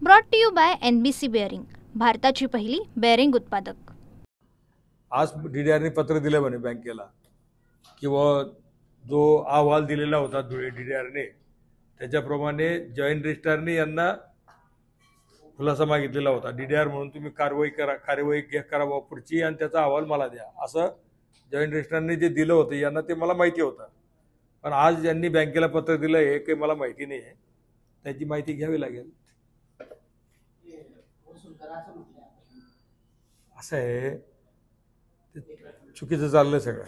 Brought to you by NBC bearing, भारताची पहिली bearing उत्पादक। आज DDRने पत्र दिलं म्हणे बँकेला किंवा जो अहवाल दिलेला होता धुळे DDRने त्याच्याप्रमाणे जॉईंट रजिस्ट्रारने यांना खुलासा मागितलेला होता। DDR म्हणून तुम्ही कार्यवाही करा पुढची आणि त्याचा अहवाल मला द्या, असं जॉईंट रजिस्ट्रारने जे दिलं होतं यांना ते मला माहिती होतं। पण आज यांनी बँकेला पत्र दिलं हे काही मला माहिती नाही आहे, त्याची माहिती घ्यावी लागेल। असं आहे, चुकीचं चाललंय सगळं।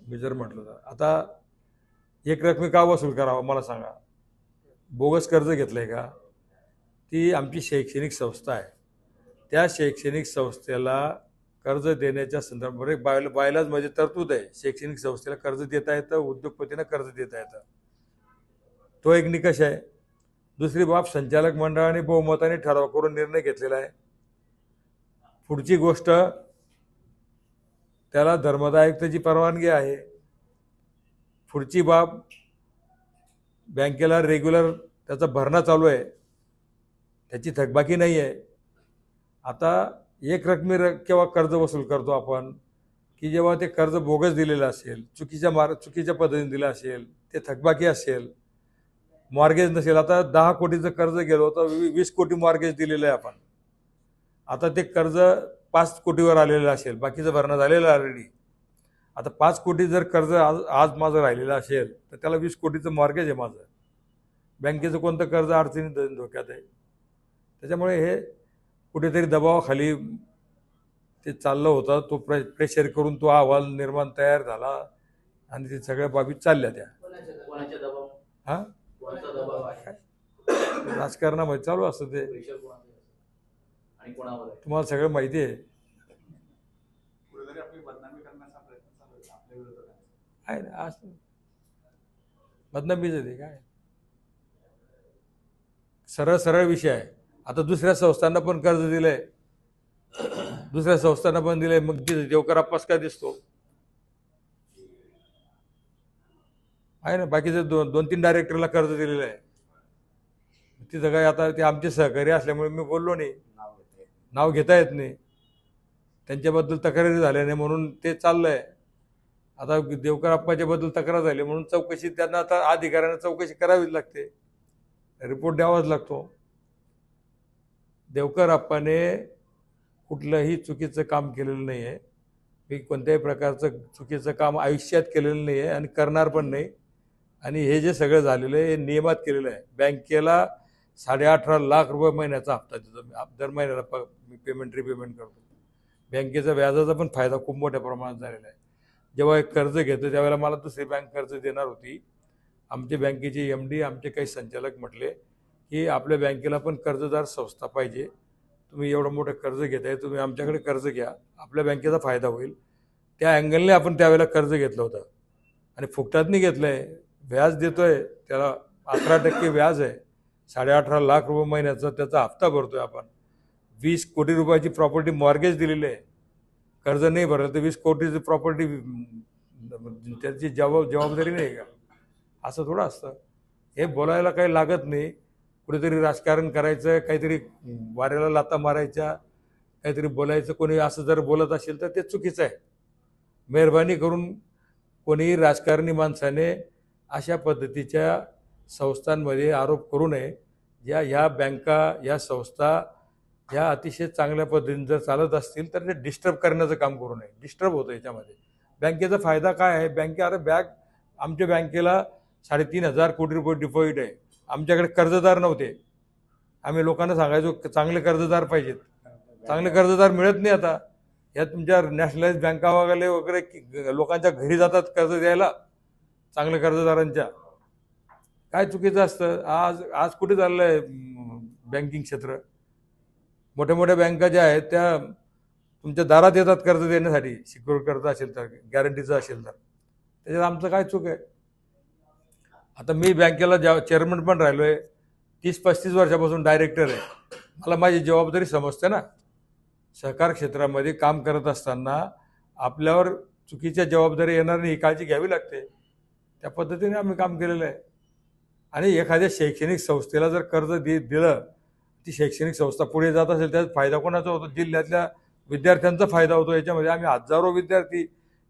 मी जर म्हटलं तर आता एक रकमी का वसूल करावा मला सांगा? बोगस कर्ज घेतलंय का? ती आमची शैक्षणिक संस्था आहे, त्या शैक्षणिक संस्थेला कर्ज देण्याच्या संदर्भात बायलाच म्हणजे तरतूद आहे। शैक्षणिक संस्थेला कर्ज देता येतं, उद्योगपतींना कर्ज देता येतं, तो एक निकष आहे। दुसरी बाब, संचालक मंडळाने बहुमताने ठराव करून निर्णय घेतलेला आहे। पुढची गोष्ट, त्याला धर्मादाय आयुक्ताची परवानगी आहे। पुढची बाब, बँकेला रेग्युलर त्याचा भरणा चालू आहे, त्याची थकबाकी नाही आहे। आता एक रकमी केव्हा कर्ज वसूल करतो आपण की जेव्हा ते कर्ज बोगस दिलेलं असेल, चुकीच्या पद्धतीने दिलं असेल, ते थकबाकी असेल, मॉर्गेज नसेल। आता 10 कोटीचं कर्ज गेलं होतं, 20 कोटी मॉर्गेज दिलेलं आहे आपण। आता ते कर्ज 5 कोटीवर आलेलं असेल, बाकीचं भरणं झालेलं ऑलरेडी। आता 5 कोटी जर कर्ज आज माझं राहिलेलं असेल तर त्याला 20 कोटीचं मॉर्गेज आहे माझं। बँकेचं कोणतं कर्ज अडचणीत धोक्यात आहे? त्याच्यामुळे हे कुठेतरी दबावाखाली ते चाललं होतं, तो प्रेशर करून तो अहवाल निर्माण तयार झाला आणि ते सगळ्या बाबी चालल्या त्या। हा, राजकारणामध्ये चालू असतं ते, तुम्हाला सगळं माहिती आहे। बदनामीच आहे ते, काय सरळ सरळ विषय आहे। आता दुसऱ्या संस्थांना पण कर्ज दिलंय, दुसऱ्या संस्थांना पण दिलंय, मग देवकर अप्पास काय दिसतो आहे ना? बाकीचे 2-3 डायरेक्टरला कर्ज दिलेलं आहे, तिथं काय आता ते आमचे सहकारी असल्यामुळे मी बोललो नाही, नाव घेता येत नाही, त्यांच्याबद्दल तक्रारी झाल्या नाही म्हणून ते चाललंय। आता देवकर अप्पाच्या बद्दल तक्रार झाली म्हणून चौकशी, त्यांना आता अधिकाऱ्यांना चौकशी करावीच लागते, रिपोर्ट द्यावाच लागतो। देवकर अप्पाने कुठलंही चुकीचं काम केलेलं नाही आहे, मी कोणत्याही प्रकारचं चुकीचं काम आयुष्यात केलेलं नाही आहे आणि करणार पण नाही। आणि हे जे सगळं झालेलं आहे हे नियमात केलेलं आहे। बँकेला 18.5 लाख रुपये महिन्याचा हप्ता देतो, दर महिन्याला मी रिपेमेंट करतो। बँकेचा व्याजाचा पण फायदा खूप मोठ्या प्रमाणात झालेला आहे। जेव्हा एक कर्ज घेतो त्यावेळेला मला दुसरी बँक कर्ज देणार होती, आमच्या बँकेचे MD आमचे काही संचालक म्हटले की आपल्या बँकेला पण कर्जदार संस्था पाहिजे, तुम्ही एवढं मोठं कर्ज घेताय, तुम्ही आमच्याकडे कर्ज घ्या, आपल्या बँकेचा फायदा होईल। त्या अँगलने आपण त्यावेळेला कर्ज घेतलं होतं आणि फुकटातनी घेतलंय, व्याज देतोय त्याला 11% व्याज आहे, 18.5 लाख रुपये महिन्याचा त्याचा हप्ता भरतोय आपण। 20 कोटी रुपयाची प्रॉपर्टी मॉर्गेज दिलेली आहे, कर्ज नाही भरलं तर 20 कोटीची प्रॉपर्टी त्याची जबाबदारी नाही का? असं थोडं असतं। हे बोलायला काही लागत नाही, कुठेतरी राजकारण करायचं, काहीतरी वाऱ्याला लाता मारायच्या, काहीतरी बोलायचं। कोणी असं जर बोलत असेल तर ते चुकीचं आहे। मेहरबानी करून कोणीही राजकारणी माणसाने अशा पद्धतीच्या संस्थांमध्ये आरोप करू नये। ह्या बँका, या संस्था ह्या अतिशय चांगल्या पद्धतीने जर चालत असतील तर ते डिस्टर्ब करण्याचं काम करू नये। डिस्टर्ब होतं याच्यामध्ये। बँकेचा फायदा काय आहे? आमच्या बँकेला 3,500 कोटी रुपये डिपॉझिट आहे, आमच्याकडे कर्जदार नव्हते, आम्ही लोकांना सांगायचो चांगले कर्जदार पाहिजेत, चांगले कर्जदार मिळत नाही। आता या तुमच्या नॅशनलाइज बँका वगैरे लोकांच्या घरी जातात कर्ज द्यायला चांगल्या कर्जदारांच्या, काय चुकीचं असतं? आज कुठे चाललंय बँकिंग क्षेत्र? मोठ्या मोठ्या बँका ज्या आहेत त्या तुमच्या दारात येतात कर्ज देण्यासाठी, सिक्युअर कर्ज असेल तर, गॅरंटीचं असेल तर, त्याच्यात आमचं काय चूक आहे? आता मी बँकेला चेअरमन पण राहिलोय, 30-35 वर्षापासून डायरेक्टर आहे, मला माझी जबाबदारी समजते ना। सहकार क्षेत्रामध्ये काम करत असताना आपल्यावर चुकीच्या जबाबदारी येणार नाही ही काळजी घ्यावी लागते, त्या पद्धतीने आम्ही काम केलेलं आहे। आणि एखाद्या शैक्षणिक संस्थेला जर कर्ज दिलं, ती शैक्षणिक संस्था पुढे जात असेल त्याचा फायदा कोणाचा होतो? जिल्ह्यातल्या विद्यार्थ्यांचा फायदा होतो. याच्यामध्ये आम्ही हजारो विद्यार्थी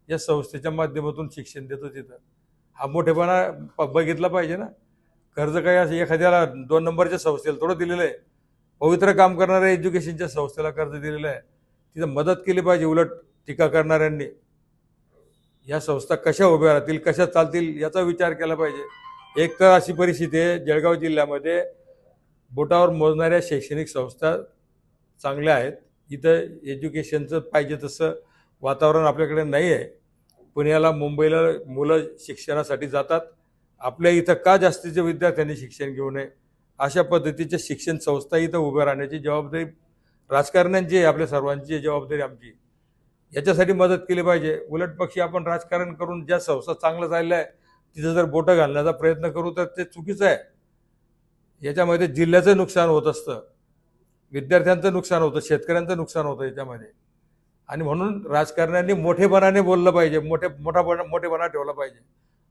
या संस्थेच्या माध्यमातून शिक्षण देतो तिथं. हा मोठेपणा बघितला पाहिजे ना. कर्ज काही असं एखाद्याला 2 नंबरच्या संस्थेला थोडं दिलेलं आहे. पवित्र काम करणाऱ्या एज्युकेशनच्या संस्थेला कर्ज दिलेलं आहे. तिथं मदत केली पाहिजे. उलट टीका करणाऱ्यांनी या संस्था कशा उभ्या राहतील, कशा चालतील याचा विचार केला पाहिजे. एक तर अशी परिस्थिती आहे जळगाव जिल्ह्यामध्ये, बोटावर मोजणाऱ्या शैक्षणिक संस्था चांगल्या आहेत. इथं एज्युकेशनचं पाहिजे तसं वातावरण आपल्याकडे नाही आहे. पुण्याला, मुंबईला मुलं शिक्षणासाठी जातात. आपल्या इथं का जास्तीच्या विद्यार्थ्यांनी शिक्षण घेऊ नये? अशा पद्धतीच्या शिक्षण संस्था इथं उभ्या राहण्याची जबाबदारी राजकारण्यांची आहे, आपल्या सर्वांची जबाबदारी आमची. याच्यासाठी मदत केली पाहिजे. उलट पक्षी आपण राजकारण करून ज्या संस्था चांगलं चालल्या आहे तिथं जर बोटं घालण्याचा प्रयत्न करू तर ते चुकीचं आहे. याच्यामध्ये जिल्ह्याचं नुकसान होत असतं, विद्यार्थ्यांचं नुकसान होतं, शेतकऱ्यांचं नुकसान होतं याच्यामध्ये. आणि म्हणून राजकारण्यांनी मोठेपणाने बोललं पाहिजे, मोठेपणा ठेवला पाहिजे.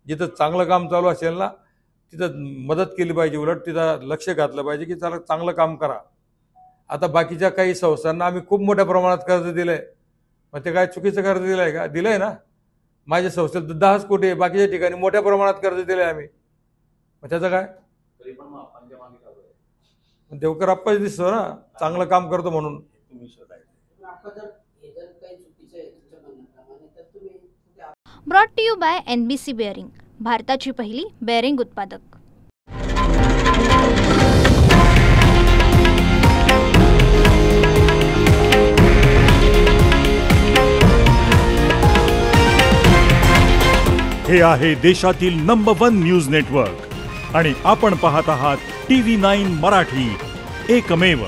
जिथं चांगलं काम चालू असेल ना तिथं मदत केली पाहिजे. उलट तिथं लक्ष घातलं पाहिजे की चला चांगलं काम करा. आता बाकीच्या काही संस्थांना आम्ही खूप मोठ्या प्रमाणात कर्ज दिलं आहे. मग ते काय चुकीचं कर्ज दिलं आहे का? दिलं आहे ना. माझ्या संस्थेत 10 कोटी आहे, बाकीच्या ठिकाणी मोठ्या प्रमाणात कर्ज दिलं आहे आम्ही. मग त्याचं काय? देवकर आप्पाच दिसतो ना चांगलं काम करतो म्हणून. Brought to you by NBC bearing, भारताची पहिली बेअरिंग उत्पादक. हे आहे देशातील नंबर 1 न्यूज नेटवर्क आणि आपण पाहत आहात TV9 मराठी, एकमेव.